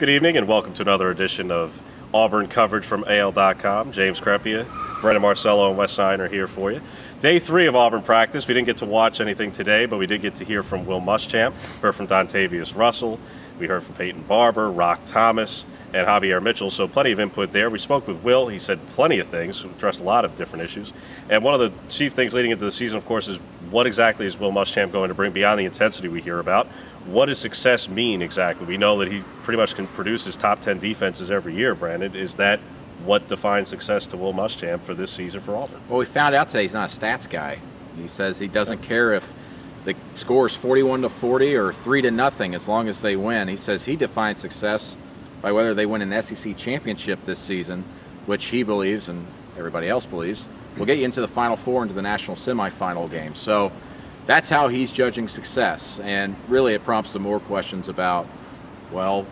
Good evening and welcome to another edition of Auburn coverage from AL.com. James Crepea, Brandon Marcello, and Wes Sinor here for you. Day 3 of Auburn practice. We didn't get to watch anything today, but we did get to hear from Will Muschamp, heard from Dontavius Russell, we heard from Peyton Barber, Rock Thomas, and Javier Mitchell, so plenty of input there. We spoke with Will. He said plenty of things, addressed a lot of different issues. And one of the chief things leading into the season, of course, is what exactly is Will Muschamp going to bring beyond the intensity we hear about? What does success mean exactly? We know that he pretty much can produce his top 10 defenses every year, Brandon. Is that what defines success to Will Muschamp for this season for Auburn? Well, we found out today he's not a stats guy. He says he doesn't care if the score is 41-40 or 3-0 as long as they win. He says he defines success by whether they win an SEC championship this season, which he believes and everybody else believes will get you into the Final Four, into the national semifinal game. So that's how he's judging success. And really it prompts some more questions about, well,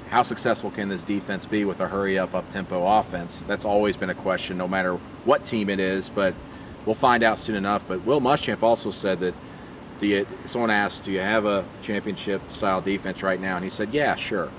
how successful can this defense be with a hurry-up, up-tempo offense? That's always been a question, no matter what team it is, but we'll find out soon enough. But Will Muschamp also said that someone asked, do you have a championship-style defense right now? And he said, yeah, sure.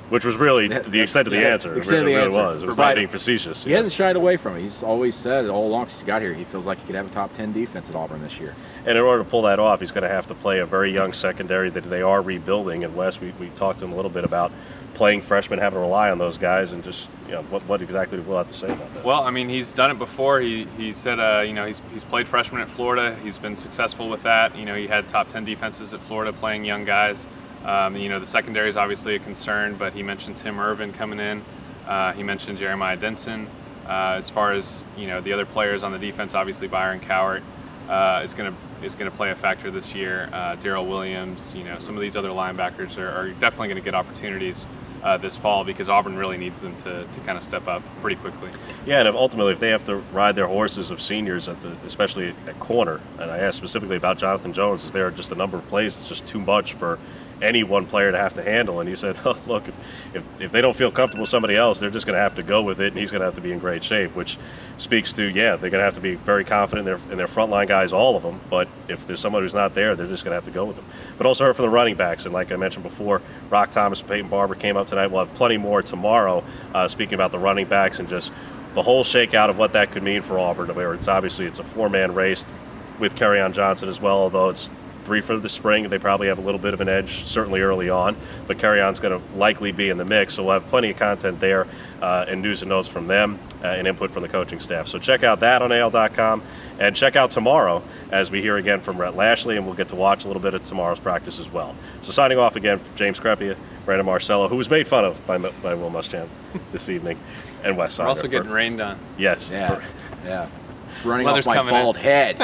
Which was really the extent of the answer. It really was. It was not being facetious. He hasn't shied away from it. He's always said all along since he got here, he feels like he could have a top 10 defense at Auburn this year. And in order to pull that off, he's going to have to play a very young secondary that they are rebuilding. And Wes, we talked to him a little bit about playing freshmen, having to rely on those guys, and just what exactly do Will have to say about that? Well, I mean, he's done it before. He said he's played freshman at Florida. He's been successful with that. He had top 10 defenses at Florida playing young guys. The secondary is obviously a concern, but he mentioned Tim Irvin coming in. He mentioned Jeremiah Denson. As far as the other players on the defense, obviously Byron Cowart is going to play a factor this year. Darrell Williams, some of these other linebackers are definitely going to get opportunities this fall because Auburn really needs them to kind of step up pretty quickly. Yeah, and ultimately if they have to ride their horses of seniors especially at corner, and I asked specifically about Jonathan Jones, is there just a number of plays that's just too much for any one player to have to handle? And he said, oh, look, if they don't feel comfortable with somebody else, they're just going to have to go with it, and he's going to have to be in great shape, which speaks to, yeah, they're going to have to be very confident in their frontline guys, all of them, but if there's someone who's not there, they're just going to have to go with them. But also heard from the running backs, and like I mentioned before, Rock Thomas and Peyton Barber came up tonight. We'll have plenty more tomorrow speaking about the running backs and just the whole shakeout of what that could mean for Auburn, where it's a 4-man race with Kerryon Johnson as well, although it's 3 for the spring. They probably have a little bit of an edge, certainly early on, but Kerryon's going to likely be in the mix, so we'll have plenty of content there and news and notes from them and input from the coaching staff. So check out that on AL.com, and check out tomorrow as we hear again from Rhett Lashley, and we'll get to watch a little bit of tomorrow's practice as well. So signing off again from James Crepea, Brandon Marcello, who was made fun of by Will Muschamp this evening, and Wes Sinor. We're also getting rained on. Yes. Yeah. It's running off my bald head.